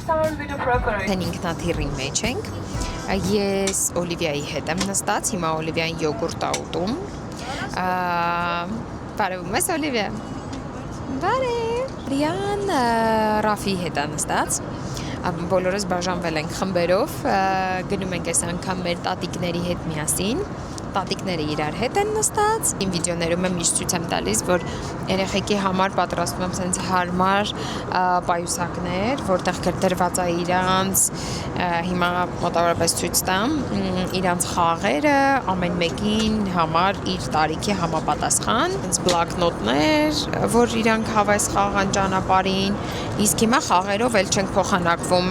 Ինքնաթիռի մեջ ենք։ Ես Օլիվիայի հետ եմ նստած, հիմա Օլիվիան յոգուրտ ա ուտում։ Բարևում ես Օլիվիա։ Բարև։ Ռիան Ռաֆի հետ ա նստած։ Բոլորս բաժանվել ենք խմբերով, գնում ենք այս անգամ մեր տատիկների հետ միասին։ Տատիկները իրար հետ են նստած։ Իմ վիդեոներում եմ միշտ ցույց եմ տալիս, որ երեխեքի համար պատրաստում եմ sense հարմար պայուսակներ, որտեղ գրդրված է իրանց, հիմա մոտավորապես ցույց տամ, իրանց խաղերը, ամեն մեկին համար իր տարիքի համապատասխան, sense բլոկնոտներ, որ իրանք հավես խաղան ճանապարհին, իսկ հիմա խաղերով էլ չենք փոխանակվում։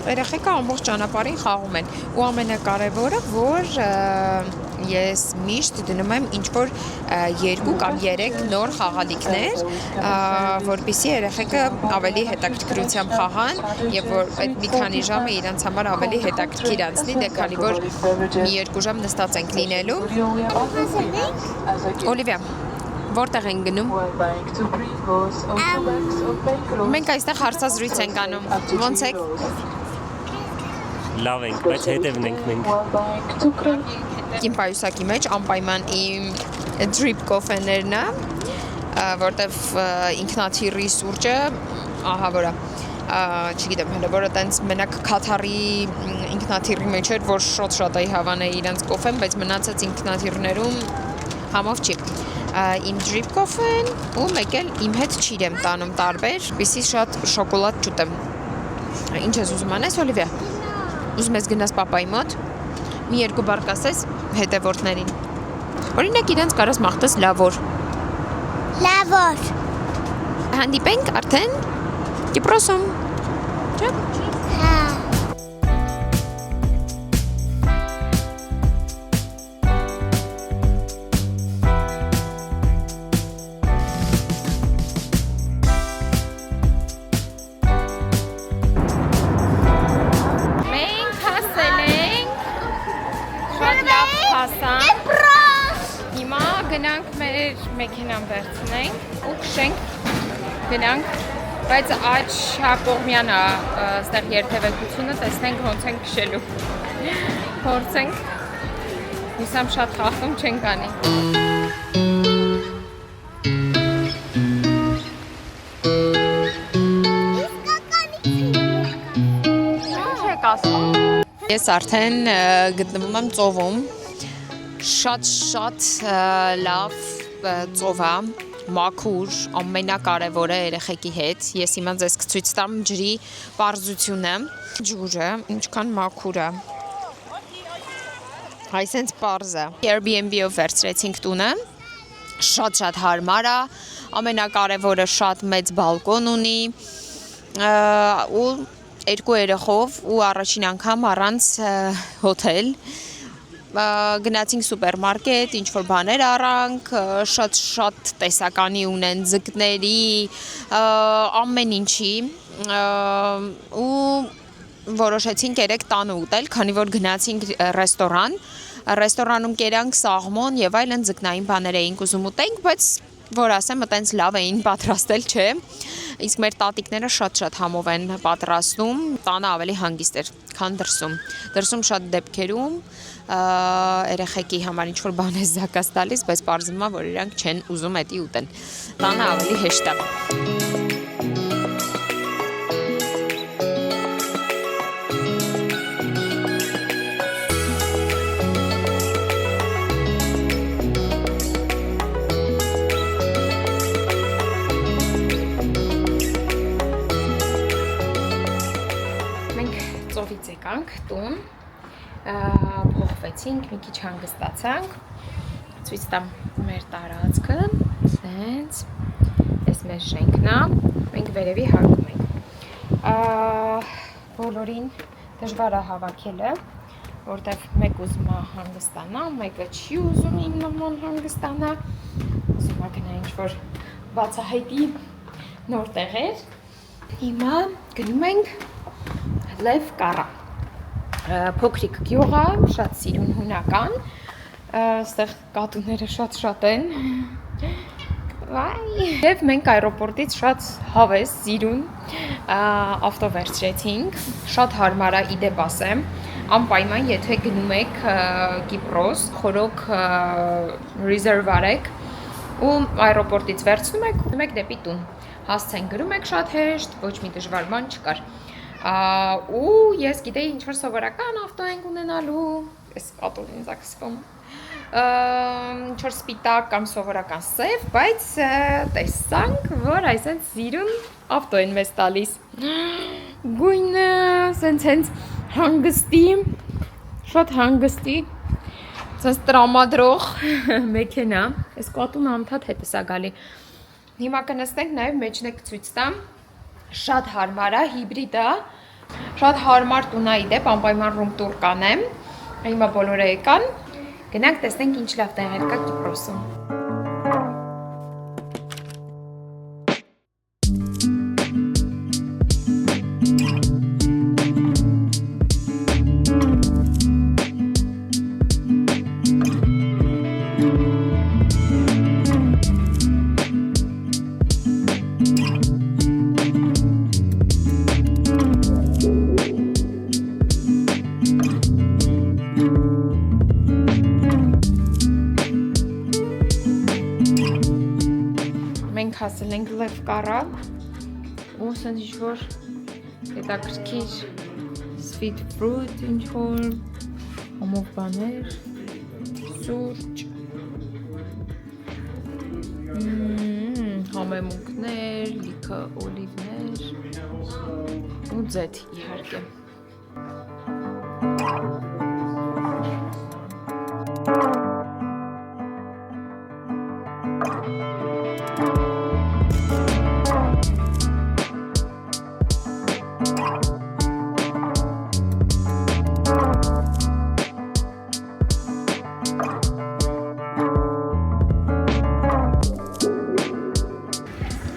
Երեխեքը ամբողջ ճանապարհին խաղում են ու ամենակարևորը, որ ես միշտ դնում եմ ինչ-որ 2 կամ 3 նոր խաղալիքներ, որպեսզի երեխեքը ավելի հետաքրքրությամբ խաղան եւ որ այդ մի քանի ժամը իրենց համար ավելի հետաքրքիր անցնի, դե քանի որ մի 2 ժամ նստած ենք լինելու։ Օլիվիա, որտեղ ենք գնում։ Մենք այստեղ հարցազրույց ենք անում։ Ոնց եք։ Լավ ենք, բայց հետևն ենք մենք։ Իմ պայուսակի մեջ անպայման իմ drip կոֆեներն է, որտեվ ինքնաթիռի սուրճը, ահա որա, չգիտեմ, հələ որը տենց մենակ Քաթարի ինքնաթիռի մեջ էր, որ շատ էի հավանել իրենց կոֆեն, բայց մնացած ինքնաթիռներում համով չի։ Իմ drip կոֆեն ու մեկ էլ իմ հետ չիր եմ տանում տարբեր, պիսի շատ շոկոլադ չուտեմ։ Ինչ ես ուզում անես, Օլիվիա։ Ուզում ես գնաս պապայի մոտ, մի 2 բառ կասես հետևորդներին։ Օրինակ իրենց կարաս մաղթես լավոր։ Լավոր։ Հանդիպենք արդեն Կիպրոսում։ Չէ՞։ Հա։ Գնանք մեր մեքենան վերցնենք ու քշենք գնանք, բայց աջ հակողմյան է այստեղ երթևեկությունը, տեսնենք ոնց ենք քշելու։ Փորձենք։ Հուսամ շատ խախտում չենք անի։ Ինչ եք ասում։ Ես արդեն գտնվում եմ ծովում։ Շատ լավ ծով է, մաքուր, ամենակարևորը երեխեքի հետ։ Ես հիմա ձեզ կցույց տամ ջրի պարզությունը։ Ջուրը ինչքան մաքուր է։ Այսենց պարզ է։ Airbnb-ով վերցրեցինք տունը։ Շատ հարմար է, ամենակարևորը շատ մեծ բալկոն ունի ու 2 երեխով ու առաջին անգամ առանց հոթել։ Գնացինք սուպերմարկետ, ինչ-որ բաներ առանք, շատ տեսականի ունեն ձկների, ամեն ինչի ու որոշեցինք 3 տանը ուտել, քանի որ գնացինք ռեստորանում կերանք սաղմոն եւ այլն ձկնային բաներ էինք ուզում ուտենք, բայց որ ասեմ, այտենց լավ էին պատրաստել, չէ։ Իսկ մեր տատիկները շատ համով են պատրաստում, տանը ավելի հանգիստ էր, քան դրսում։ Դրսում շատ դեպքերում երեխեքի համար ինչ-որ բան է զակաց տալիս, բայց պարզվում է, որ իրանք չեն ուզում էդի ուտեն։ Տանը ավելի հեշտ է։ Ծովից եկանք տուն, փոխվեցինք, մի քիչ հանգստացանք, ցույց տամ մեր տարածքը, սենց, այս մեր շենքն է, մենք վերևի հարկում ենք։ Բոլորին դժվար է հավաքելը, որտեղ մեկ ուզում է հանգստանա, մեկը չի ուզում իր նման հանգստանա, ուզում է գնա ինչ-որ բացահայտի նոր տեղեր։ Հիմա գնում ենք Լև կարա, փոքրիկ գյուղ է, շատ սիրուն հունական, այստեղ կատուները շատ են, Վայ։ Եվ մենք այրոպորտից շատ հավես սիրուն ավտո վերցրեցինք, շատ հարմար է իդեպ ասեմ, անպայման եթե գնում եք Կիպրոս, խորոք ռեզերվ արեք ու այրոպորտից վերցնում եք ու գնում եք դեպի տուն, հասցեն գրում եք շատ հեշտ, ոչ մի դժվար բան չկար, ու ես գիտեի ինչ-որ սովորական ավտո ենք ունենալու, ես կատուն ինձ ակսվում, ինչ-որ սպիտակ կամ սովորական սև, բայց տեսանք, որ այսենց սիրուն ավտո են մեզ տալիս, գույնը, սենց հանգստի, շատ հանգստի, սենց տրամադրող մեքենա, ես կատուն անդադ հետս է գալի, հիմա կնստենք նաև մեջն եք ցույց տամ, շատ հարմար է, հիբրիդ է, շատ հարմար տուն է իդեպ, անպայման ռում տուր կանեմ, հիմա բոլորը եկան, գնանք տեսնենք ինչ լավ տեղեր կա Կիպրոսում։ Մենք հասել ենք լև կարակ ու սենց ինչ-որ հետաքրքիր sweet fruit ինչ-որ համով բաներ, սուրճ, համեմունքներ, լիքը օլիվներ ու ձեթ իհարկե։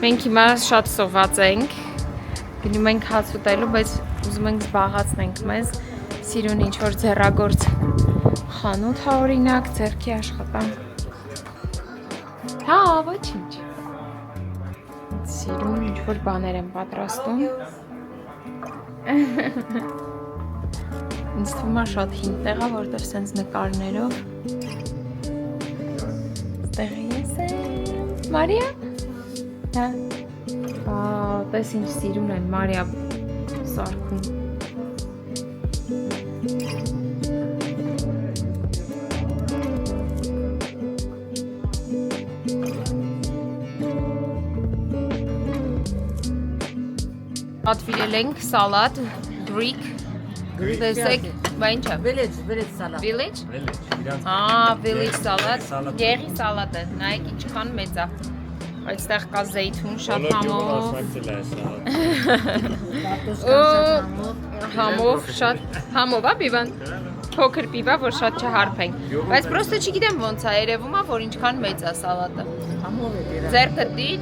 Մենք հիմա շատ սոված ենք, գնում ենք հաց ուտելու, բայց ուզում ենք զբաղացնենք մեզ, սիրուն ինչ-որ ձեռագործ խանութ հա օրինակ, ձեռքի աշխատանք։ Հա, ոչինչ։ Սիրուն ինչ-որ բաներ եմ պատրաստում։ Ինձ թվում է շատ հին տեղ է, որտեղ սենց նկարներով։ Տեղի ես եմ։ Մարիա։ Հա, տես ինչ սիրուն են Մարիա սարքում։ Պատվիրել ենք սալատ, Greek, տեսեք, բա ինչ է։ Village salad. Village? Village salad, գեղի սալատը, նայեք ինչքան մեծ է։ Այստեղ կա զեյթուն, շատ համով, համով, շատ համով է բիվան, փոքր բիվա, որ շատ չհարփենք, բայց պրոստը չգիտեմ ոնց է, երևում է, որ ինչքան մեծ է սալատը, ձեռքը դիր,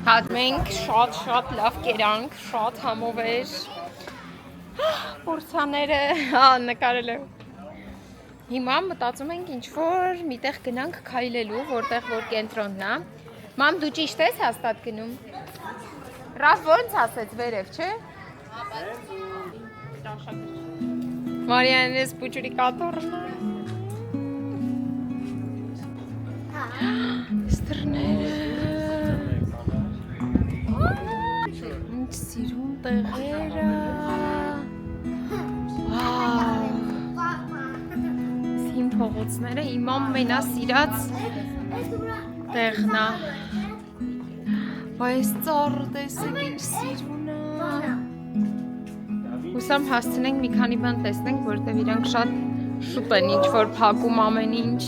Հատ մենք շատ լավ կերանք, շատ համով էր, պորցաները, նկարել եմ, հիմա մտածում ենք ինչ-որ միտեղ գնանք քայլելու, որտեղ որ կենտրոնն է, մամ դու ճիշտ ես հաստատ գնում, Ռաֆ ոնց ասեց վերև, չէ? Մարիան ես պուջուրի կատորն է Ստրները Ինչ սիրուն տեղերը Սին փողոցները իմ ամենասիրած տեղն է Բայց ծառը տեսեք ինչ սիրուն է Հուսամ հասցնենք մի քանի բան տեսնենք, որտեղ իրանք շատ շուտ են ինչ-որ փակում ամեն ինչ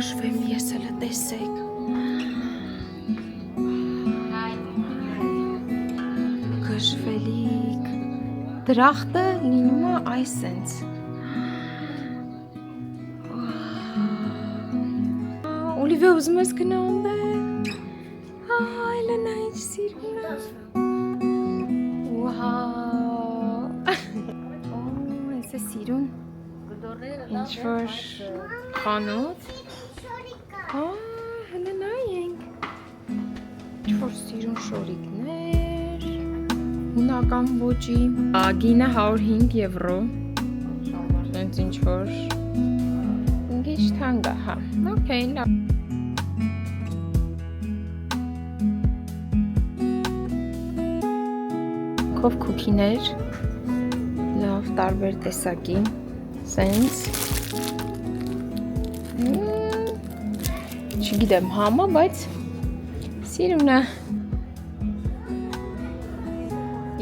Կշվեմ ես հələ տեսեք։ Կշվելիք։ Դրախտը լինում է այս սենց։ Օլիվիա ուզում ես գնալ դե։ Այլը նա ինչ սիրուն է։ Վաու։ Այս է սիրուն։ Ինչ որ խանութ։ Հələ նայենք։ Ինչ որ սիրուն շորիկներ։ Հունական ոճի։ Գինը 105 եվրո։ Այնց ինչ որ։ Ինչ թանկ է, հա։ Okay, լավ։ Քով քուքիներ։ Լավ, տարբեր տեսակի։ Սենց։ Չգիտեմ համը, բայց սիրուն է։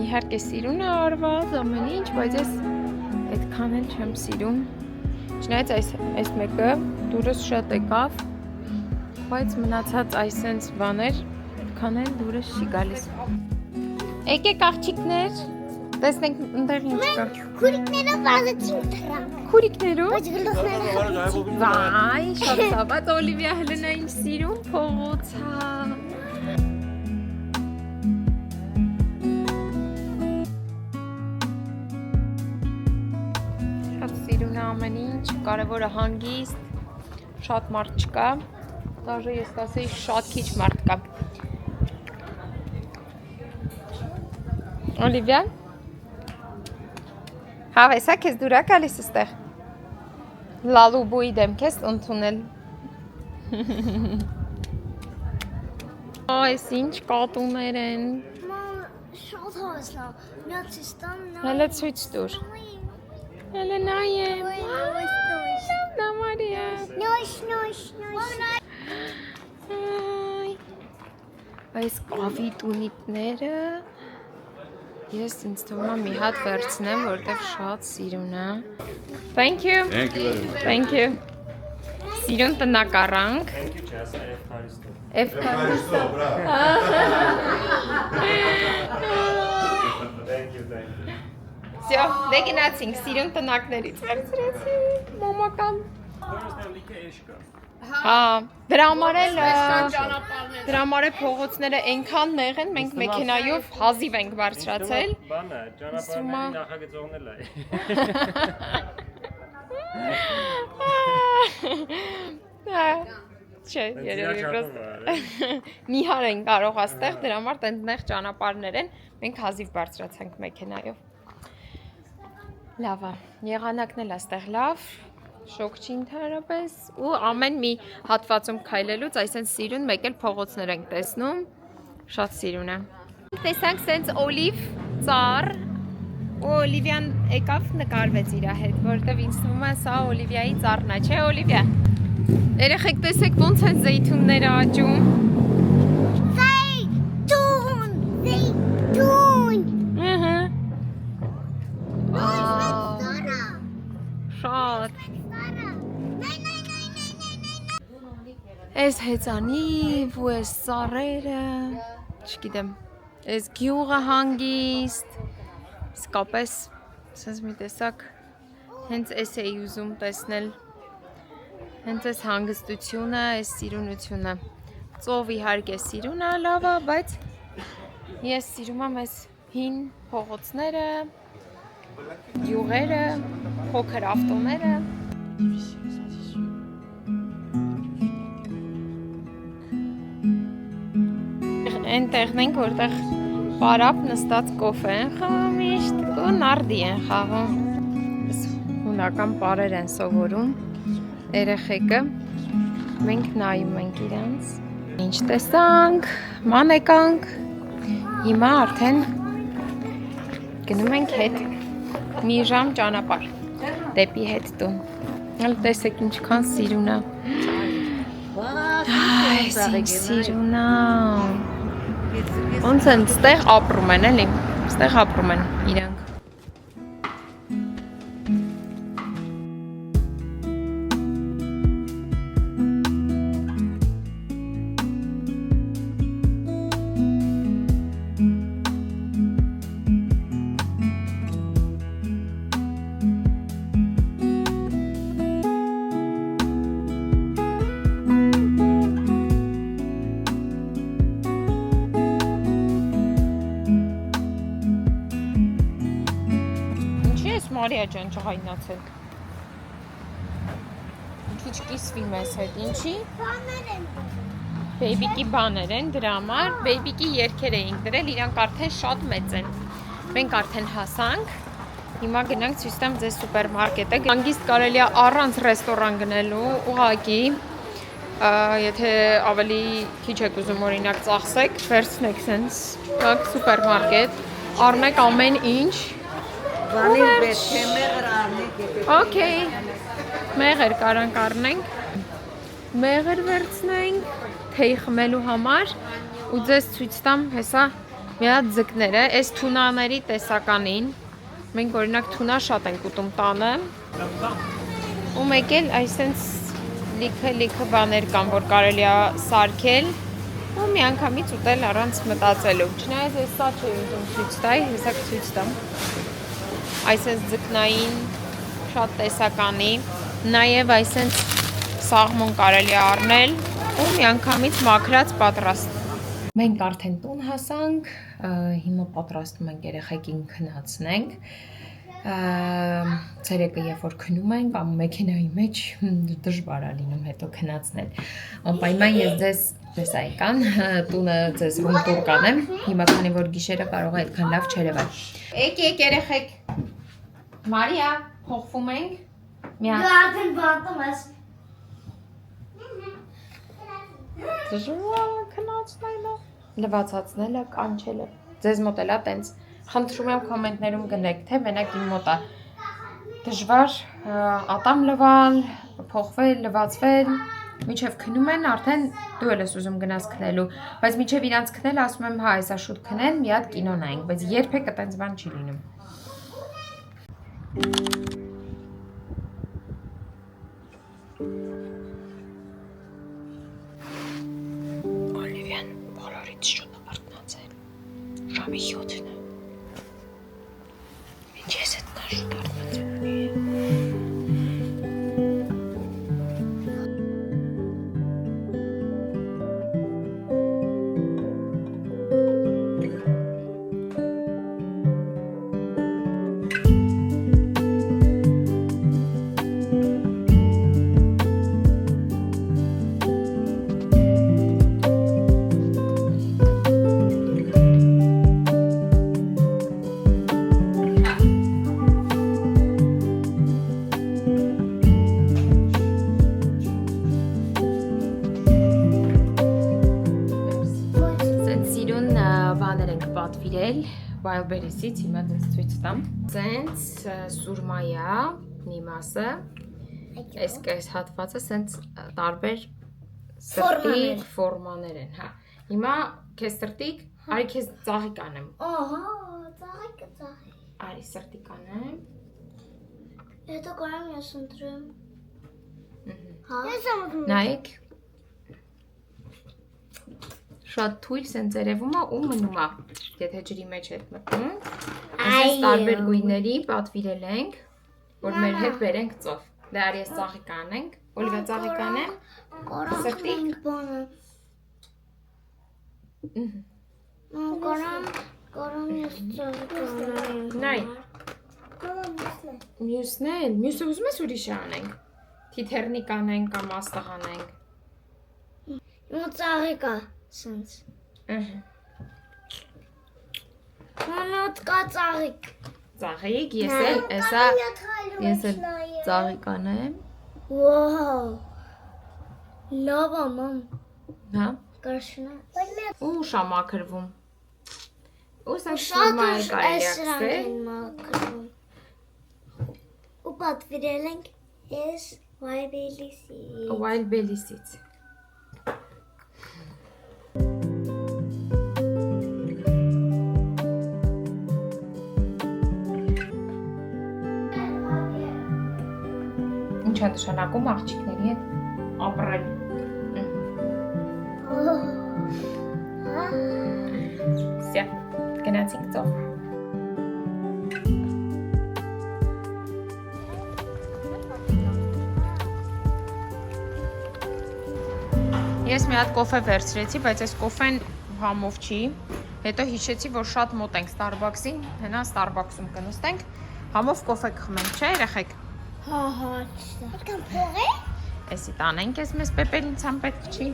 Իհարկե սիրուն է արված, ամեն ինչ, բայց ես այդքան էլ չեմ սիրում։ Չնայած այս մեկը դուրս շատ եկավ, բայց մնացած այս սենց բաներ այդքան էլ դուրս չի գալիս։ Եկեք աղջիկներ, տեսնենք ընդեղ ինչ կա։ Քուրիկներով վազեցինք թռանք։ Քուրիկներով։ Բայց գլուխները Վայ, շատ ցավաց Օլիվիա Հելենա ինչ սիրուն փողոց է։ Շատ սիրուն է ամեն ինչ, կարևորը հանգիստ, շատ մարդ չկա, դաժե ես կասեի շատ քիչ մարդ կա։ Օլիվիա։ Հավեսա քեզ դուր է գալիս այստեղ։ Լալուբուի դեմք ես ընդունել։ Այս ինչ կատուներ են։ Մամ, շատ հավեսնա։ Նա ցստան, նա։ Հələ ցույց տուր։ Հələ նայեմ։ Նա Մարիա։ Նոյ։ Այս կավի տունիկները ես ինձ թվում է մի հատ վերցնեմ, որտեղ շատ սիրուն է։ Thank you. Thank you very much. Thank you. Սիրուն տնակառանք։ Thank you, Chasa. Efkaristo. Efkaristo։ Thank you, thank you. Всё, դե գնացինք սիրուն տնակներից վերցրեցինք, մամական։ Հա, դրա համար էլ փողոցները այնքան նեղ են, մենք մեքենայով հազիվ ենք բարձրացել։ Բանը, ճանապարհների նախագծողն էլ է։ Չէ, երևի պրոստը նիհար են կարող աստեղ, դրա համար տենց նեղ ճանապարհներ են, մենք հազիվ բարձրացանք մեքենայով։ Լավ է, եղանակն էլ աստեղ լավ, շոկ չի ընդհանրապես ու ամեն մի հատվածում քայլելուց այսպես սիրուն մեկ էլ փողոցներ ենք տեսնում, շատ սիրուն է։ Տեսանք սենց օլիվ ծառ, ու Օլիվիան եկավ նկարվեց իր հետ, որովհետև ինձ թվում է սա Օլիվիայի ծառն է, չէ Օլիվիա։ Երեխեք տեսեք ոնց են զեյթունները աճում։ Շատ։ Այս հեծանիվ ու այս ծառերը, չգիտեմ, այս գյուղը հանգիստ, իսկապես, ասես մի տեսակ, հենց այս էի ուզում տեսնել, հենց այս հանգստությունը, այս սիրունությունը, ծով իհարկե սիրուն է լավ է, բայց ես սիրում եմ այս հին փողոցները, գյուղերը, փոքր ավտոները։ Այնտեղն ենք, որտեղ պարապ նստած կոֆե են խաղում միշտ ու նարդի են խաղում։ Հունական պարեր են սովորում երեխեքը, մենք նայում ենք իրենց։ Ինչ տեսանք, ման եկանք, հիմա արդեն գնում ենք հետ, մի ժամ ճանապարհ, դեպի հետ տուն։ Էլ տեսեք ինչքան սիրուն է։ Այս ինչ սիրուն է։ Ոնց են ստեղ ապրում են, էլի, ստեղ ապրում են իրանք։ Մարիա ջան ջղայնացել։ Քիչ կիսվի մեզ հետ, ինչի։ Բաներ են։ Բեյբիկի բաներ են դրա համար, բեյբիկի երգեր էինք դրել, իրանք արդեն շատ մեծ են։ Մենք արդեն հասանք։ Հիմա գնանք ցույց տամ ձեզ սուպերմարկետը։ Հանգիստ կարելի է առանց ռեստորան գնելու, ուղղակի եթե ավելի քիչ եք ուզում օրինակ ծախսեք, վերցնեք sense սուպերմարկետ, առնեք ամեն ինչ։ Բաներ պետք է մեղր առնեք։ Okay։ Մեղր կարանք առնենք։ Մեղր վերցնենք թեյ խմելու համար ու ձեզ ցույց տամ հեսա մի հատ ձկները, այս թունաների տեսականին։ Մենք օրինակ թունա շատ ենք ուտում տանը։ Ու մեկ էլ այսպես լիքը բաներ կան, որ կարելի է սարքել ու միանգամից ուտել առանց մտածելու։ Չնայած ես սա չէի ուզում ցույց տալ, հեսա ցույց տամ։ Այսպես ձկնային շատ տեսականի, նաև այսպես սաղմոն կարելի է առնել ու միանգամից մաքրած պատրաստ։ Մենք արդեն տուն հասանք, հիմա պատրաստում ենք երեխեքին քնացնենք։ Ցերեկը երբ որ քնում ենք, կամ մեքենայի մեջ դժվար է լինում հետո քնացնել։ Անպայման ես ձեզ տեսա եկան, տունը ձեզ ռում տուր կանեմ, հիմա քանի որ գիշերը կարող է այդքան լավ չերևալ։ Եկեք երեխեք։ Մարիա, փոխվում ենք։ Դու արդեն բանտում ես։ Դժվար քնացնելը, լվացածնելը, կանչելը։ Ձեզ մոտ էլա տենց խնդրում եմ կոմենտներում գնեք, թե մենակ իմ մոտ է դժվար ատամ լվալ, փոխվել, լվացվել, մինչև քնում են արդեն դու ես ուզում գնաս քնելու, բայց մինչև իրանց քնել ասում եմ հա, այսա շուտ քնեն, մի հատ կինո նայենք, բայց երբեք այդպես բան չի լինում։ Օլիվիան բոլորից շուտ արթնացել, ժամի 7-ն է։ Ինչ ես այդքան շուտ արթնացել ունի։ Wildberries-ից հիմա դες ցույց տամ։ Սենց սուրմայա մի մասը, այս հատվածը սենց տարբեր սրտի ֆորմաներ են, հա։ Հիմա քեզ սրտիկ, արի քեզ ծաղիկ անեմ։ Ահա, ծաղիկ։ Արի սրտիկ անեմ։ Հետո կարամ ես ընտրեմ։ Հա։ Ես եմ Նայեք։ Շատ թույլ սենց երևում է ու մնում է, եթե ջրի մեջ հետ մտնում։ Այսպես տարբեր գույների պատվիրել ենք, որ մեր հետ բերենք ծով։ Դե արի ես ծաղիկ անենք, Օլիվիա ծաղիկ անեմ, սրտիկ բանը։ Կարամ ես ծաղիկ անեմ։ Նայ։ Մյուսը ուզում ես ուրիշ անենք։ Թիթեռնիկ անենք կամ աստղ անենք։ Ու ծաղիկա սենց։ Մանոտ կա ծաղիկ։ Ծաղիկ, ես էլ էսա ծաղիկ անեմ։ Վաու։ Լավ է, մամ։ Հա։ Կարշնա։ Ու շամաքրվում։ Ու սա շուրմայ կարելի ակսել։ Ու պատվիրել ենք ես Wildberries-ից։ Wildberries-ից։ Ինչ է նշանակում աղջիկների հետ ապրել։ Սա, գնացինք ծով։ Ես մի հատ կոֆե վերցրեցի, բայց այս կոֆեն համով չի։ Հետո հիշեցի, որ շատ մոտ ենք Starbucks-ին, հենա Starbucks-ում կնստենք, Համով կոֆե կխմենք, չէ՞ երեխեք։ Հա, ճիշտ է։ Եկան փողի։ Էսի տանենք ես մեզ պեպերինցան պետք չի։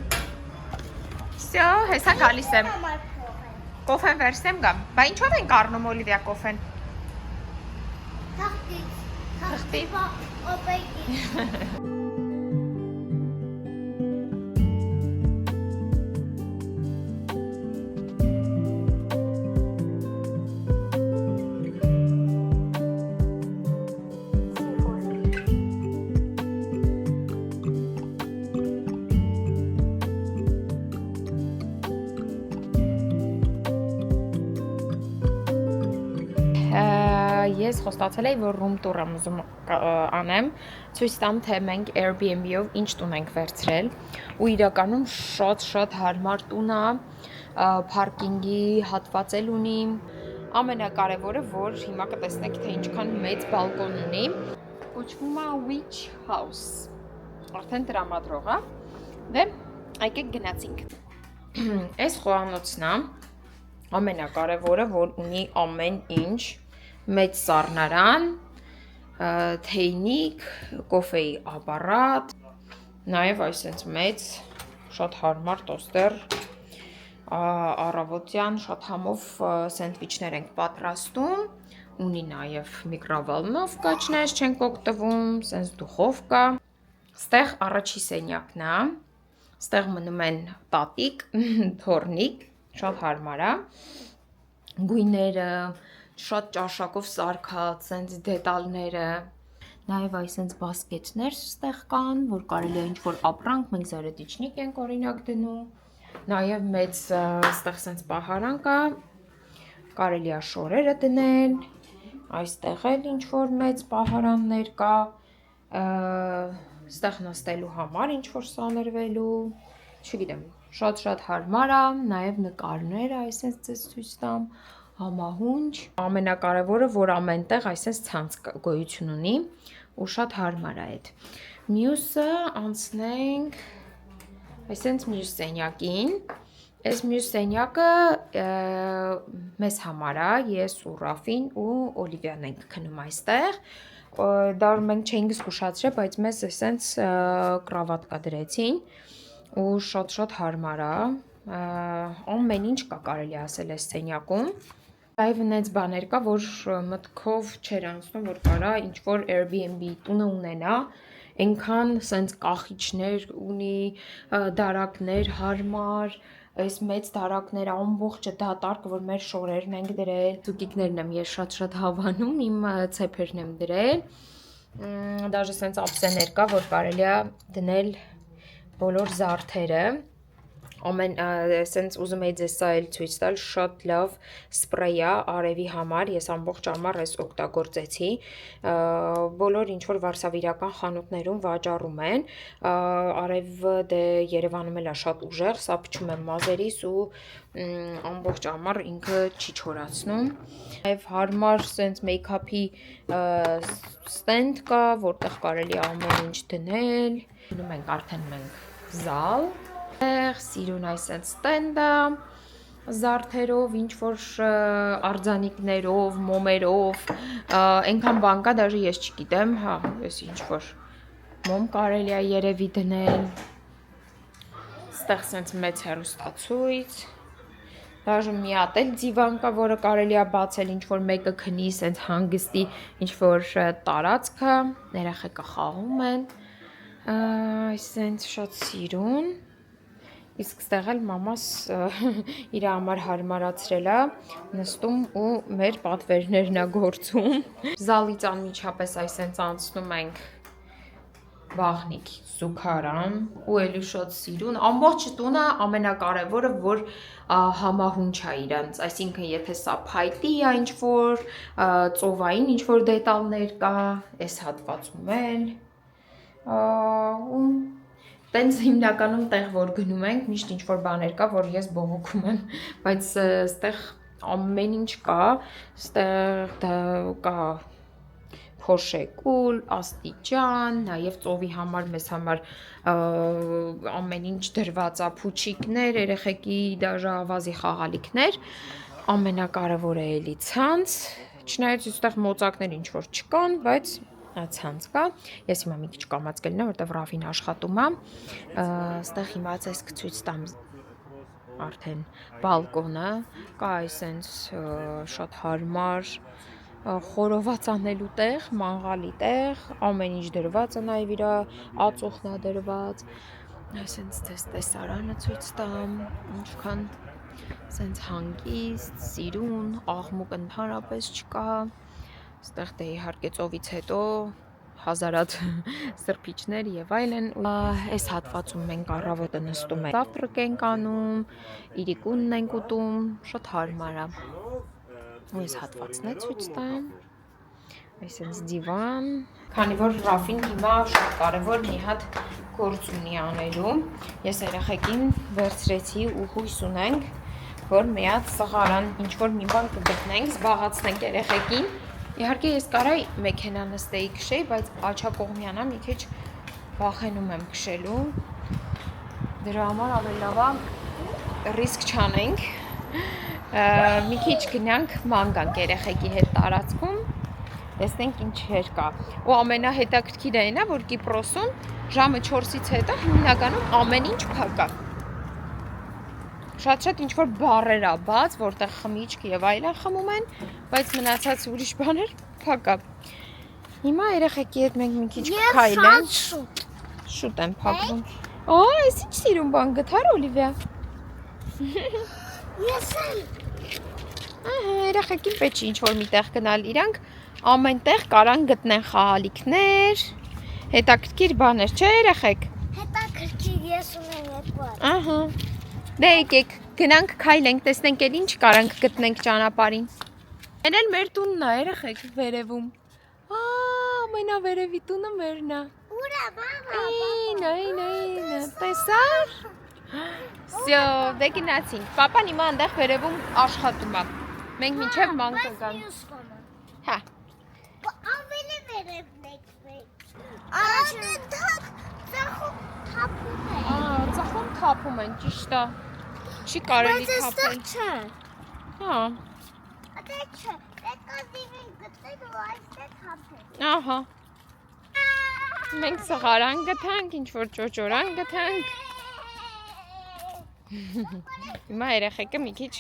Всё, հեսա գալիս եմ։ Համար փողի։ Կոֆեն վերցնեմ գամ։ Բա ինչով ենք առնում Օլիվիա կոֆեն։ Թախտից։ Թղթի։ Օպեքի։ Ես խոստացել եմ, որ room tour եմ ուզում անեմ, ցույց տամ, թե մենք Airbnb-ով ինչ տուն ենք վերցրել, ու իրականում շատ հարմար տուն է, parking-ի հատված էլ ունի, ամենակարևորը, որ հիմա կտեսնեք, թե ինչքան մեծ բալկոն ունի, կոչվում է Witch House, արդեն տրամադրող է, դե եկեք գնացինք, այս խոհանոցն է, ամենակարևորը, որ ունի ամեն ինչ, մեծ սառնարան, թեյնիկ, կոֆեի ապարատ, նաև այսպես մեծ, շատ հարմար տոստեր, առավոտյան շատ համով սենդվիչներ ենք պատրաստում, ունի նաև միկրովոլնովկա, չնայած չենք օգտվում, սենց դուխովկա, ստեղ առաջի սենյակն է, ստեղ մնում են տատիկ, թորնիկ, շատ հարմար է, գույները, շատ ճաշակով սարքած, սենց դետալները, նաև այսենց բասկետներ ստեղ կան, որ կարելի է ինչ-որ ապրանք, մենք զարետիչնիկ ենք օրինակ դնում, նաև մեծ ստեղ սենց պահարան կա, կարելի է շորերը դնել, այստեղ էլ ինչ-որ մեծ պահարաններ կա, ստեղ նստելու համար ինչ-որ սանրվելու, չգիտեմ, շատ հարմար է, նաև նկարները այսենց ձեզ ցույց տամ, համահունչ, ամենակարևորը, որ ամենտեղ այսպես ցանց գոյություն ունի ու շատ հարմար է այդ։ Մյուսը անցնենք այսպես մյուս սենյակին, այս մյուս սենյակը մեզ համար է, ես ու Ռաֆին ու Օլիվիան ենք քնում այստեղ, դա մենք չէինք զգուշացրել, բայց մեզ այսպես կրավատկա դրեցին ու շատ հարմար է, ամեն ինչ կա կարելի ասել այս սենյակում, Նաև նենց բաներ կա, որ մտքով չեր անցնում, որ կարա ինչ-որ Airbnb տունը ունենա, այնքան սենց կախիչներ ունի, դարակներ հարմար, այս մեծ դարակները ամբողջը դատարկ, որ մեր շորերն ենք դրել, ծուկիկներն եմ ես շատ հավանում, իմ ցեփերն եմ դրել, դաժե սենց ափսեներ կա, որ կարելի է դնել բոլոր զարդերը, սենց ուզում էի ձեզ սա էլ ցույց տալ, շատ լավ սպրեյ է արևի համար, ես ամբողջ ամառ ես օգտագործեցի, բոլոր ինչ-որ վարսավիրական խանութներում վաճառում են, արևը դե Երևանում էլ է շատ ուժեղ, սա փչում եմ մազերիս ու ամբողջ ամառ ինքը չի չորացնում, նաև հարմար սենց մեյքափի ստենդ կա, որտեղ կարելի է ամեն ինչ դնել, գնում ենք արդեն մենք զալ, սիրուն այսենց ստենդը, զարդերով, ինչ-որ արձանիկներով, մոմերով, ենքան բան կա, դաժե ես չգիտեմ, հա, ես ինչ-որ մոմ կարելի է երևի դնել, ստեղ սենց մեծ հեռուստացույց, դաժե մի հատ էլ դիվան կա, որը կարելի է բացել, ինչ-որ մեկը քնի, սենց հանգստի, ինչ-որ տարածքը, երեխեքը խաղում են, այսենց շատ սիրուն, Իսկ ստեղ էլ մամաս իր համար հարմարացրել է, նստում ու մեր պատվերներն է գործում։ Զալից անմիջապես այսենց անցնում ենք բաղնիկ զուգարան ու էլի շատ սիրուն։ Ամբողջ տունը ամենակարևորը, որ համահունչ է իրանց, այսինքն եթե սա փայտի է ինչ-որ, ծովային ինչ-որ դետալներ կա, այս հատվածում էլ, Տենց հիմնականում տեղ, որ գնում ենք, միշտ ինչ-որ բաներ կա, որ ես բողոքում եմ, բայց ստեղ ամեն ինչ կա, ստեղ կա փոշեկուլ, աստիճան, նաև ծովի համար, մեզ համար ամեն ինչ դրված է, փուչիկներ, երեխեքի դաժե ավազի խաղալիքներ, ամենակարևորը էլի ցանց, Չնայած այստեղ մոծակներ ինչ որ չկան, բայց ցանց կա։ Ես հիմա մի քիչ կամած կլինեմ, որտեվ Ռաֆին աշխատում է։ Այստեղ հիմա ցես ցույց տամ արդեն բալկոնը, կա այսենց շատ հարմար խորոված անելու տեղ, մանգալի տեղ, ամեն ինչ դրված է նաև իր ածուխն է դրված։ Այսենց տեսարանը ցույց տամ, ինչքան սենց հանգիստ, սիրուն, աղմուկ ընդհանրապես չկա։ Այստեղ դե իհարկե ծովից հետո հազարատ սրբիչներ եւ այլն։ Այս հատվածում մենք առավոտը նստում ենք, завтрак ենք անում, իրիկունն ենք ուտում, շատ հարմար է։ Ու այս հատվածն է ցույց տամ։ Այսպես դիվան, քանի որ Ռաֆին հիմա շատ կարևոր մի հատ գործ ունի անելու։ Ես երեխեքին վերցրեցի ու հույս ունենք, որ մի հատ սղարան, ինչ որ մի բան կգտնենք, զբաղացնենք երեխեքին։ Իհարկե ես կարայի մեքենա նստեի քշեի, բայց աչակողմյանա մի քիչ վախենում եմ քշելու։ Դրա համար ավելի լավ է ռիսկ չանենք։ Մի քիչ գնանք ման գանք երեխեքի հետ տարածքում, տեսնենք ինչեր կա։ Ու ամենահետաքրքիրը այն է, որ Կիպրոսում ժամը 4-ից հետո հիմնականում ամեն ինչ փակ է։ Շատ ինչ որ բարեր է բաց, որտեղ խմիչք եւ այլն խմում են, բայց մնացած ուրիշ բաներ փակ է։ Հիմա երեխեքի հետ մենք մի քիչ քայլենք։ Շուտ եմ փակվում։ Այս ինչ սիրուն բան գտար Օլիվիա։ Ես եմ։ Երեխեքին պետք չի ինչ որ միտեղ գնալ, իրանք ամեն տեղ կարան գտնեն խաղալիքներ, հետաքրքիր բաներ, չէ երեխեք։ Հետաքրքիր ես ունեմ երկու։ Դե եկեք, գնանք քայլենք, տեսնենք էլ ինչ կարանք գտնենք ճանապարհին։ Այն էլ մեր տունն է, երեխեք, վերևում։ Ամենավերևի տունը մերն է։ Ուր է, մամա։ Այն, տեսա՞ր։ Всё, դե գնացինք։ Պապան հիմա այնտեղ վերևում աշխատում է։ Մենք մինչև ման կգանք։ Հա։ Ավելի վերևն եք մեկ։ Առաջին ծախում թափում է։ Ծախում թափում են, ճիշտ է։ Չի կարելի թափել։ Չէ։ Հա։ Դե չէ, դեկա դիվին գտել ու այստեղ թափել։ Ահա։ Մենք սղարան գտանք, ինչ որ ճոճորան գտանք։ Հիմա երեխեքը մի քիչ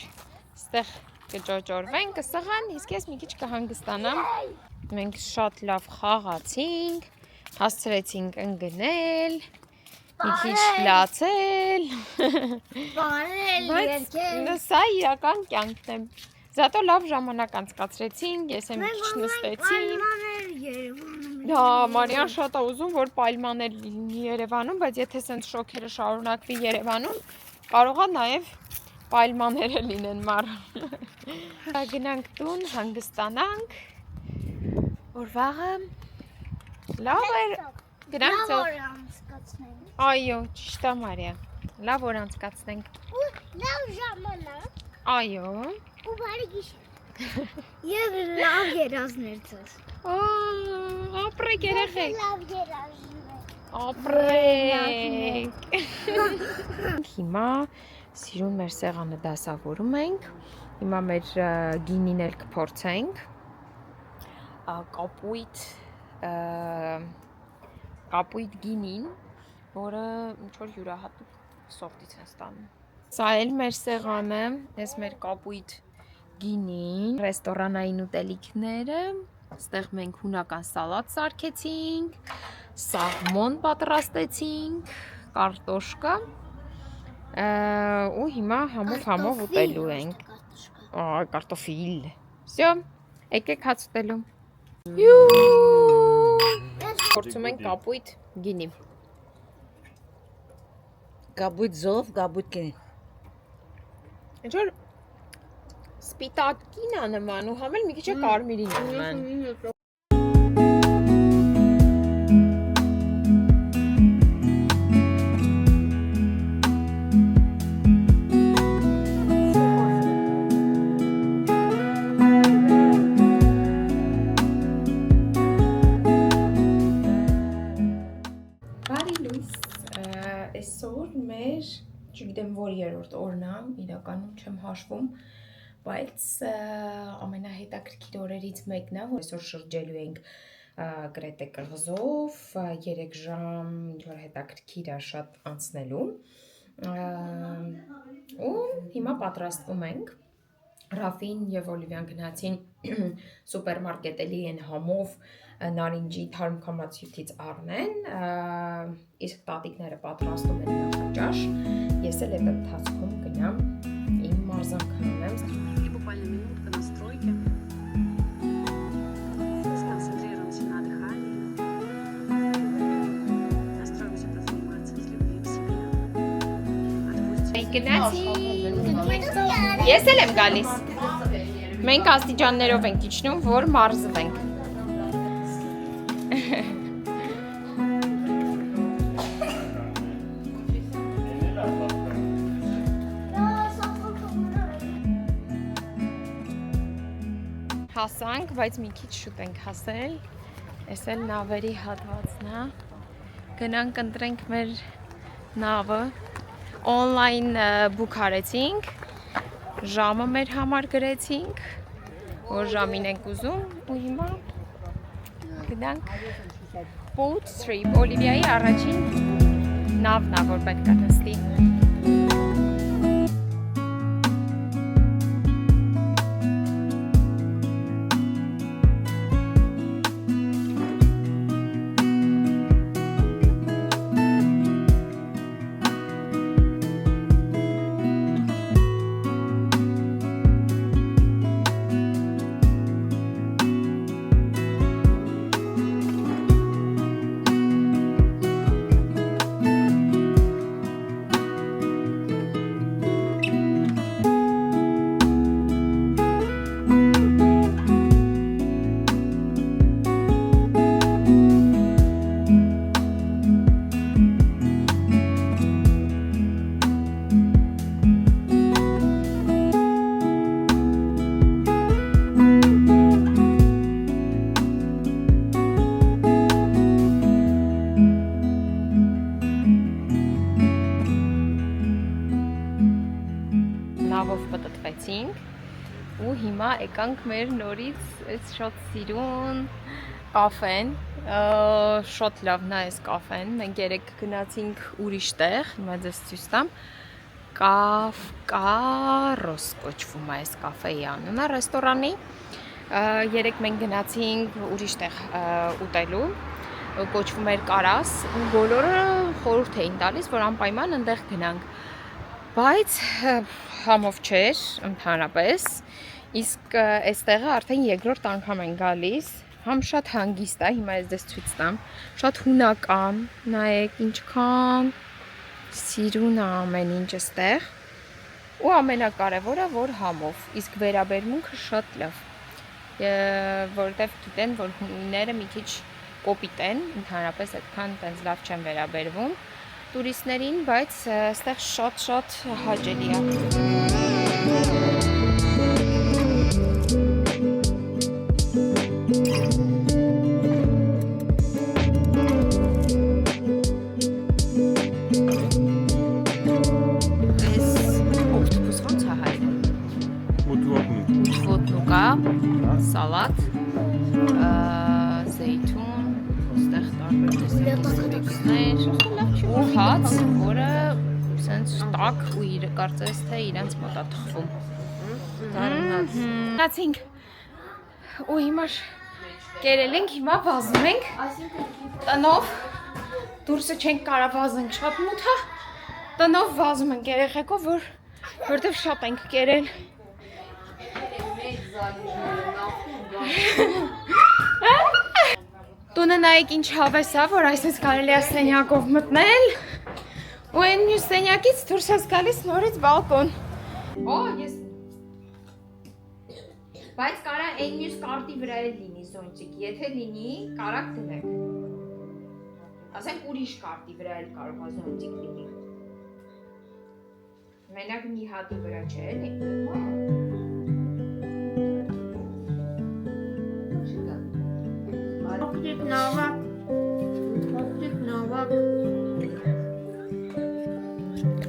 ստեղ կճոճորվեն, կսղան, իսկ ես մի քիչ կհանգստանամ։ Մենք շատ լավ խաղացինք, հասցրեցինք ընկնել, մի քիչ լացել։ Բարել երկել։ Սա իրական կյանքն է։ Զատո լավ ժամանակ անցկացրեցինք, ես եմ քիչ նստեցի։ Դա Մարիան շատ է ուզում, որ պայլմաներ լինի Երևանում, բայց եթե սենց շոքերը շարունակվի Երևանում, կարող է նաև պայլմաները լինեն մար։ Գնանք տուն, հանգստանանք։ Որ վաղը լավ էր, գնանք ծով։ Այո, ճիշտ է Մարիա, լավ որ անցկացնենք։ Ու լավ ժամանակ։ Այո։ Ու բարի գիշեր։ Եվ լավ երազներ ձեզ։ Ապրեք երեխեք։ Լավ երազներ։ Ապրեք։ Հիմա սիրուն մեր սեղանը դասավորում ենք։ Հիմա մեր գինին էլ կփորձենք։ Կապույտ գինին, որը ինչ որ յուրահատուկ սորտից են ստանում։ Սա էլ մեր սեղանը, ես մեր կապույտ գինին, ռեստորանային ուտելիքները, այստեղ մենք հունական սալատ սարքեցինք, սաղմոն պատրաստեցինք, կարտոշկա ու հիմա համով ուտելու ենք։ Կարտոֆիլ։ Всё, եկեք հաց ուտելու։ Փորձում ենք կապույտ գինի։ Կապույտ զով, կապույտ գինի։ Ինչ որ սպիտակ գին է նման ու համ էլ մի քիչ է կարմիրի նման։ Այսօր մեր, չգիտեմ որ երրորդ օրն է, իրականում չեմ հաշվում, Բայց ամենահետաքրքիր օրերից մեկն է, որ այսօր շրջելու ենք Գրետե կղզով, 3 ժամ, ինչ-որ հետաքրքիր է շատ անցնելու, ու հիմա պատրաստվում ենք, Ռաֆին և Օլիվիան գնացին սուպերմարկետելի են համով նարինջի թարմ կամացյութից առնեն, իսկ տատիկները պատրաստում են նախաճաշ, ես էլ այդ ընթացքում գնամ իմ մարզանքը անեմ, Буквально минутка настройки. Сконцентрируемся на дыхании. Настроимся позаниматься с любви к себе. Отпустим. Ես էլ եմ գալիս, մենք աստիճաններով ենք իջնում, որ մարզվենք. Հասանք, բայց մի քիչ շուտ ենք հասել, ես էլ նավերի հատվածն է, գնանք ընտրենք մեր նավը, օնլայն բուք արեցինք, ժամը մեր համար գրեցինք, որ ժամին ենք ուզում ու հիմա գնանք boat trip, Օլիվիայի առաջին նավն է, որ պետք է նստի. Նավով պտտվեցինք ու հիմա եկանք մեր նորից այս շատ սիրուն կաֆեն, շատ լավն է այս կաֆեն, մենք երեք գնացինք ուրիշ տեղ, հիմա ձեզ ցույց տամ, Կավկարոս կոչվում է այս կաֆեի անունը ռեստորանի, երեք մենք գնացինք ուրիշ տեղ ուտելու, կոչվում էր Կարաս, ու բոլորը խորհուրդ էին տալիս, որ անպայման այնտեղ գնանք, բայց համով չէր ընդհանրապես, իսկ այստեղը արդեն երկրորդ անգամ են գալիս, համ շատ հանգիստ է, հիմա ես դες ցույց տամ, շատ հունական, նայեք ինչքան սիրուն է ամեն ինչ այստեղ, ու ամենակարևորը, որ համով, իսկ վերաբերմունքը շատ լավ, որովհետև գիտեն, որ հունները մի քիչ կոպիտ են, ընդհանրապես այդքան տենց լավ չեն վերաբերվում տուրիստներին, բայց այստեղ շատ հաճելի է։ Սալատ, զեյթուն, ստեղ տարբեր տեսակներ ու հաց, որը սենց տակ ու կարծես թե իրենց մոտ է թխվում։ Գնացինք ու հիմա կերել ենք, հիմա վազում ենք տնով, դուրսը չենք կարա վազենք, շատ մութ է, տնով վազում ենք երեխեքով, որտև շատ ենք կերել։ Տունը նայեք ինչ հավես է, որ այսպես կարելի է սենյակով մտնել ու այն մյուս սենյակից դուրս ես գալիս նորից բալկոն։ Բայց կարա այն մյուս կարտի վրա էլ լինի զոնտիկ, եթե լինի, կարակ դնեք։ Ասենք ուրիշ կարտի վրա էլ կարող է զոնտիկ լինի։ Մենակ մի հատի վրա չէ, էլի։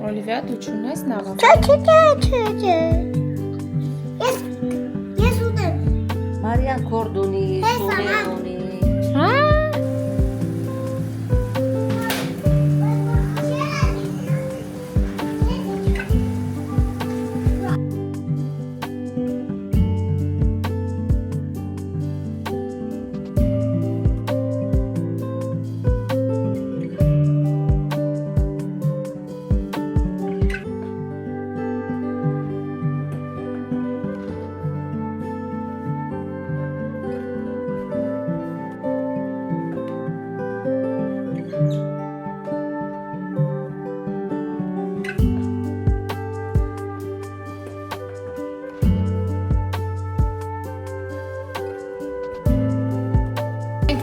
Օլիվիա, դու չունես նավակ։ Ես ուտեմ։ Մարիան կորդունի, սունի։ Հա։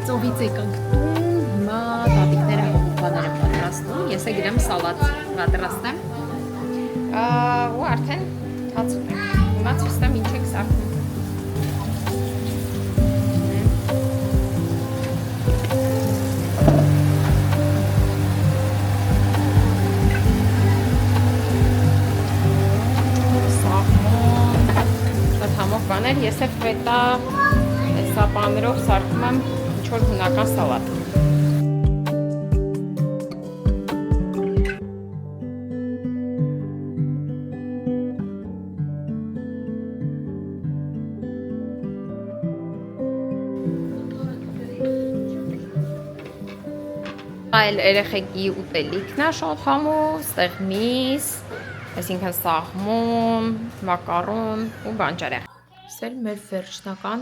Ծովից եկանք տուն, հիմա տատիկները բաներ են պատրաստում, ես է գնեմ սալատ պատրաստեմ ու արդեն հաց ուտեմ, հիմա ցույց տամ ինչ եք սարքում։ Սաղմոն, շատ համով բաներ, ես է ֆետա հեսա պաներով սարքում եմ ինչ-որ հունական սալատ։ Այլ երեխեքի ուտելիքն է շատ համով, ստեղ միս, այսինքն սաղմոն, մակարոն ու բանջարեղ։ Սել մեր վերջնական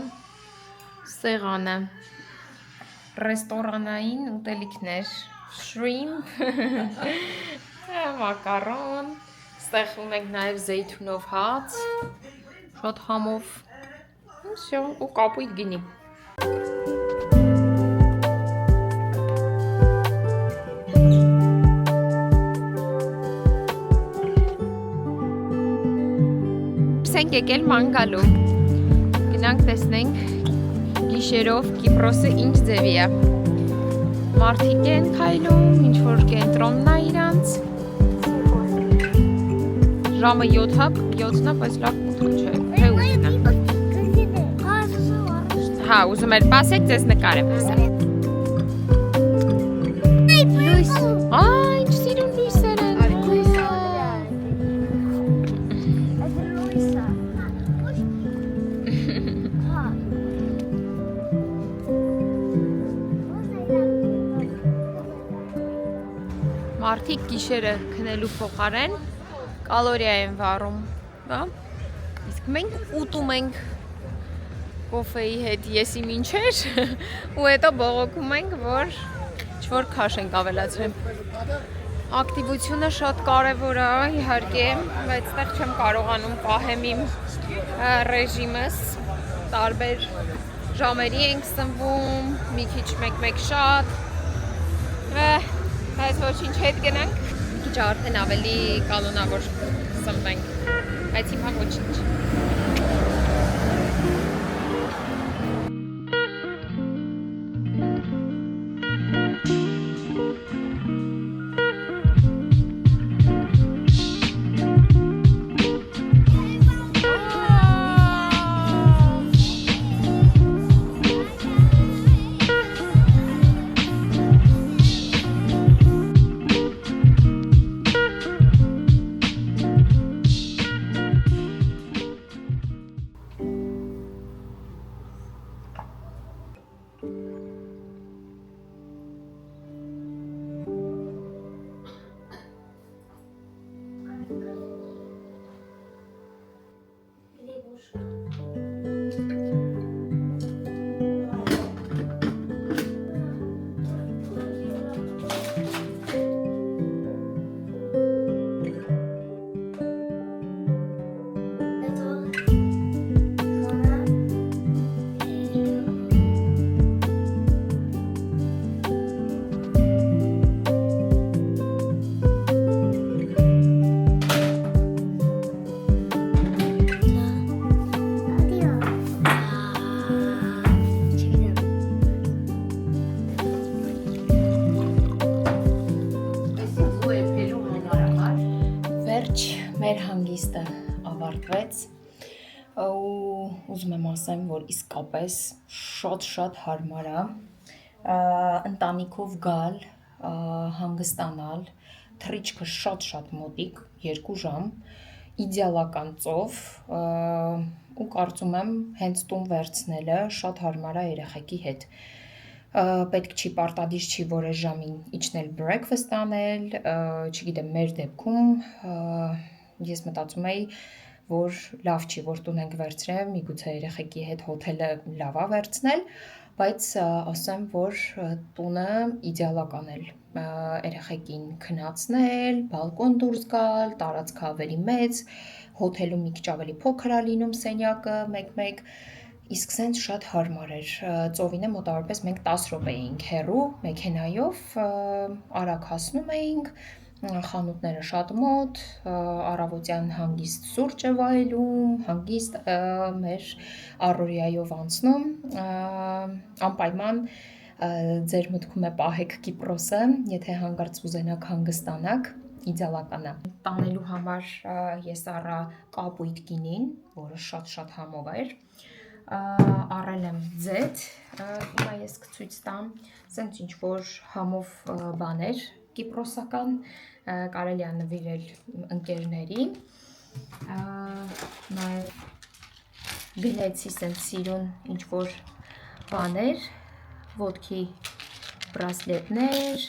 սեղանը, ռեստորանային ուտելիքներ, շրիմփ, մակարոն, ստեղ ունենք նաև զեյթունով հաց, շատ համով, ու կապույտ գինի։ Ենք եկել ման գալու, գնանք տեսնենք գիշերով Կիպրոսը ինչ ձևի է, մարդիկ են քայլում, ինչ-որ կենտրոնն է իրանց, ժամը 7-ը, բայց լավ մուտքը չէ, թե ուզն է։ Հա, ուզում էր պասեք, ձեզ նկարեմ պասեմ։ Լույս, ինչ սիրուն լույսեր են։ Մարդիկ գիշերը քնելու փոխարեն կալորիա են վառում, դա։ Իսկ մենք ուտում ենք կոֆեի հետ եսի մինչեր ու հետո բողոքում ենք, որ ինչ-որ քաշ ենք ավելացրել։ Ակտիվությունը շատ կարևոր է, իհարկե, բայց այդտեղ չեմ կարողանում պահեմ իմ ռեժիմս, տարբեր ժամերի ենք սնվում, մի քիչ մեկ-մեկ շատ, բայց ոչինչ հետ գնանք, մի քիչ արդեն ավելի կանոնավոր սնվենք, բայց հիմա ոչինչ։ ուզում եմ ասեմ, որ իսկապես շատ հարմար է, ընտանիքով գալ, հանգստանալ, թռիչքը շատ մոտիկ, 2 ժամ, իդեալական ծով, ու կարծում եմ հենց տուն վերցնելը շատ հարմար է երեխեքի հետ։ Պետք չի պարտադիր չի, որ այս ժամին իջնել breakfast անել, չգիտեմ, մեր դեպքում ես մտածում էի, որ լավ չի, որ տուն ենք վերցրել, միգուցե երեխեքի հետ հոթելը լավ է վերցնել, բայց ասեմ, որ տունը իդեալական էլ երեխեքին քնացնել, բալկոն դուրս գալ, տարածքը ավելի մեծ, հոթելում մի քիչ ավելի փոքր է լինում սենյակը, մեկ-մեկ, իսկ սենց շատ հարմար էր, ծովինը մոտավորապես մենք 10 րոպե էինք հեռու, մեքենայով, արագ հասնում էինք, խանութները շատ մոտ, առավոտյան հանգիստ սուրճ է վայելում, հանգիստ մեր առօրյայով անցնում, անպայման ձեր մտքում է պահեք Կիպրոսը, եթե հանկարծ ուզենաք հանգստանաք, իդեալական է։ Տանելու համար ես առա կապույտ գինին, որը շատ համով էր, առել եմ ձեթ, հիմա ես կցույց տամ, սենց ինչ-որ համով բաներ, կիպրոսական, կարելի է նվիրել ընկերների, նաև գնեցի սենց սիրուն ինչ-որ բաներ, ոտքի բրասլետներ,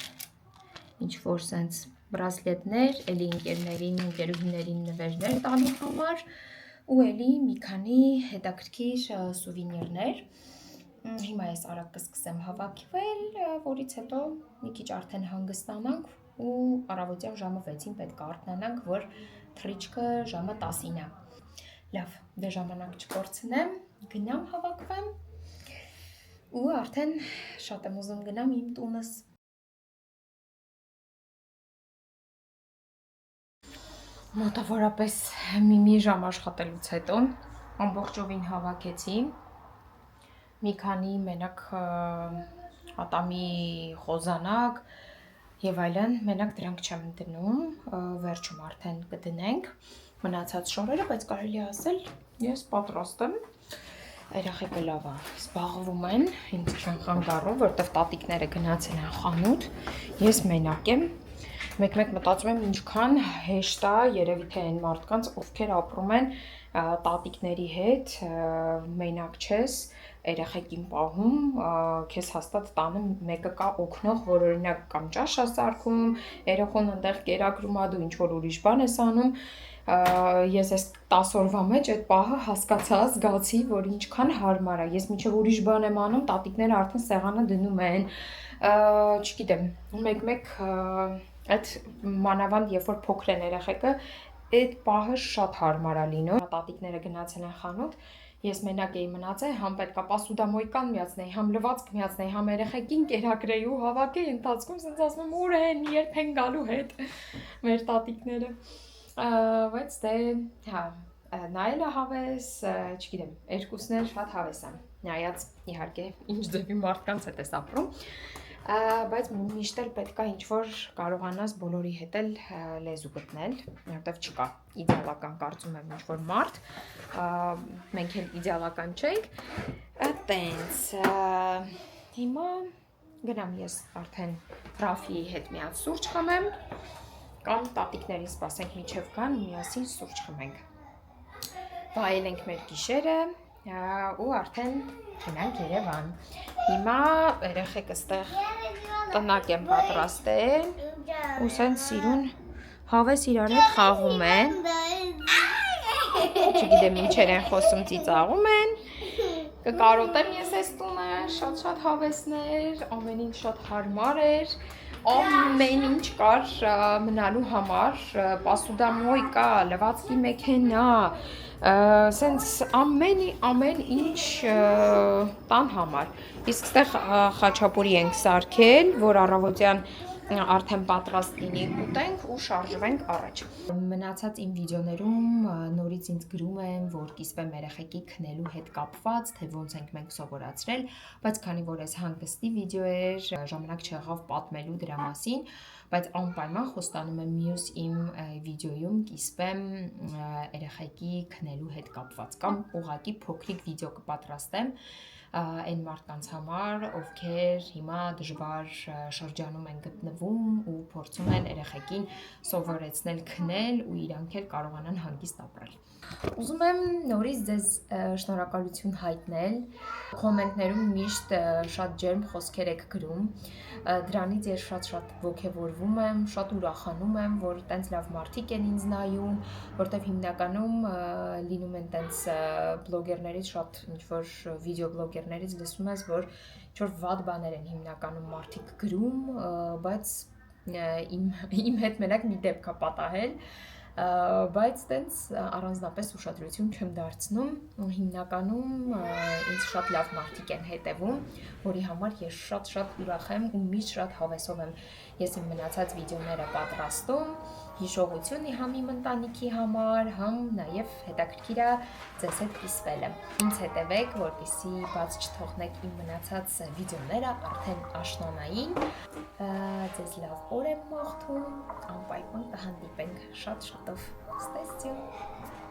ինչ-որ սենց բրասլետներ, էլի ընկերներին, ընկերուհիներին նվերներ տալու համար, ու էլի մի քանի հետաքրքիր սուվինիրներ, հիմա ես արագ կսկսեմ հավաքվել, որից հետո մի քիչ արդեն հանգստանանք ու առավոտյան ժամը 6-ին պետք է արթնանանք, որ թռիչքը ժամը 10-ին է։ Լավ, դե ժամանակ չկորցնեմ, գնամ հավաքվեմ ու արդեն շատ եմ ուզում գնամ իմ տունս։ Մոտավորապես մի ժամ աշխատելուց հետո ամբողջովին հավաքեցի, մի քանի մենակ ատամի խոզանակ և այլն, մենակ դրանք չեմ դնում, վերջում արդեն կդնենք մնացած շորերը, բայց կարելի է ասել, ես պատրաստ եմ, երեխեքը լավ է զբաղվում են, ինձ չեն խանգարում, որտև տատիկները գնացել են խանութ, ես մենակ եմ, մեկ-մեկ մտածում եմ ինչքան հեշտ է, երևի թե այն մարդկանց, ովքեր ապրում են տատիկների հետ, մենակ չես, երեխեքին պահում, քեզ հաստատ տանը մեկը կա օգնող, որ օրինակ կամ ճաշ է սարքում, երեխան այնտեղ կերակրում է, դու ինչ-որ ուրիշ բան ես անում, ես այս 10 օրվա մեջ այդ պահը հասկացա, զգացի, որ ինչքան հարմար է, ես մինչև ուրիշ բան եմ անում, տատիկները արդեն սեղանը դնում են, չգիտեմ, մեկ-մեկ այդ մանավանդ երբ որ փոքր են երեխեքը, այդ պահը շատ հարմար է լինում, տատիկները գնացել են խանութ, ես մենակ էի մնացել, համ պետք է պասուդամոյկան միացնեի, համ լվացք միացնեի, համ երեխեքին կերակրեի ու հավաքեի ընթացքում, ասենց ասում եմ ուր են, երբ են գալու հետ մեր տատիկները, բայց դե, հա, նայելը հավես, չգիտեմ, երկուսն էլ շատ հավես են, նայած իհարկե ինչ ձևի մարդկանց հետ ես ապրում, բայց միշտ էլ պետք է ինչ-որ կարողանաս բոլորի հետ էլ լեզու գտնել, որտև չկա իդեալական կարծում եմ ինչ-որ մարդ, մենք էլ իդեալական չենք, այտենց, հիմա գնամ ես արդեն Ռաֆիի հետ միած սուրճ խմեմ, կամ տատիկներին սպասենք միջև կան, միասին սուրճ խմենք, վայելենք մեր գիշերը, ու արդեն գնանք Երևան, հիմա երեխեքը ստեղ տնակ եմ պատրաստել, ու սենց սիրուն հավես իրար հետ խաղում են, չգիտեմ ինչեր են խոսում ծիծաղում են, կկարոտեմ ես այս տունը, շատ հավեսներ, ամեն ինչ շատ հարմար էր, ամեն ինչ կար մնալու համար, պասուդամոյկա, լվացքի մեքենա, սենց ամեն ինչ տան համար, իսկ ստեղ խաչապուրի ենք սարքել, որ առավոտյան արդեն պատրաստ լինի, ուտենք ու շարժվենք առաջ։ Մնացած իմ վիդեոներում նորից ինձ գրում են, որ կիսվեմ երեխեքի քնելու հետ կապված, թե ոնց ենք մենք սովորացրել, բայց քանի որ այս հանգստի վիդեո էր, ժամանակ չեղավ պատմելու դրա մասին, բայց անպայման խոստանում եմ մյուս իմ վիդեոյում կիսվեմ երեխեքի քնելու հետ կապված կամ ուղղակի փոքրիկ վիդեո կպատրաստեմ այն մարդկանց համար, ովքեր հիմա դժվար շրջանում են գտնվում ու փորձում են երեխեքին սովորեցնել քնել ու իրանք էլ կարողանան հանգիստ ապրել։ Ուզում եմ նորից ձեզ շնորհակալություն հայտնել։ Կոմենտներում միշտ շատ ջերմ խոսքեր եք գրում։ Դրանից ես շատ ոգևորվում եմ, շատ ուրախանում եմ, որ տենց լավ մարդիկ են ինձ նայում, որտեվ հիմնականում լինում են տենց բլոգերներից շատ ինչ-որ վիդեո բլոգերներից լսում ես, որ ինչ-որ վատ բաներ են հիմնականում մարդիկ գրում, բայց իմ հետ մենակ մի դեպք է պատահել, բայց տենց առանձնապես ուշադրություն չեմ դարձնում, հիմնականում ինձ շատ լավ մարդիկ են հետևում, որի համար ես շատ ուրախ եմ ու միշտ շատ հավեսով եմ ես իմ մնացած վիդեոները պատրաստում, հիշողություն համ իմ ընտանիքի համար, համ նաև հետաքրքիր է ձեզ հետ կիսվելը։ Ինձ հետևեք, որպեսզի բաց չթողնեք իմ մնացած վիդեոները արդեն աշնանային։ Ձեզ լավ օր եմ մաղթում, անպայման կհանդիպենք շատ շուտով։ Ստեսյուն։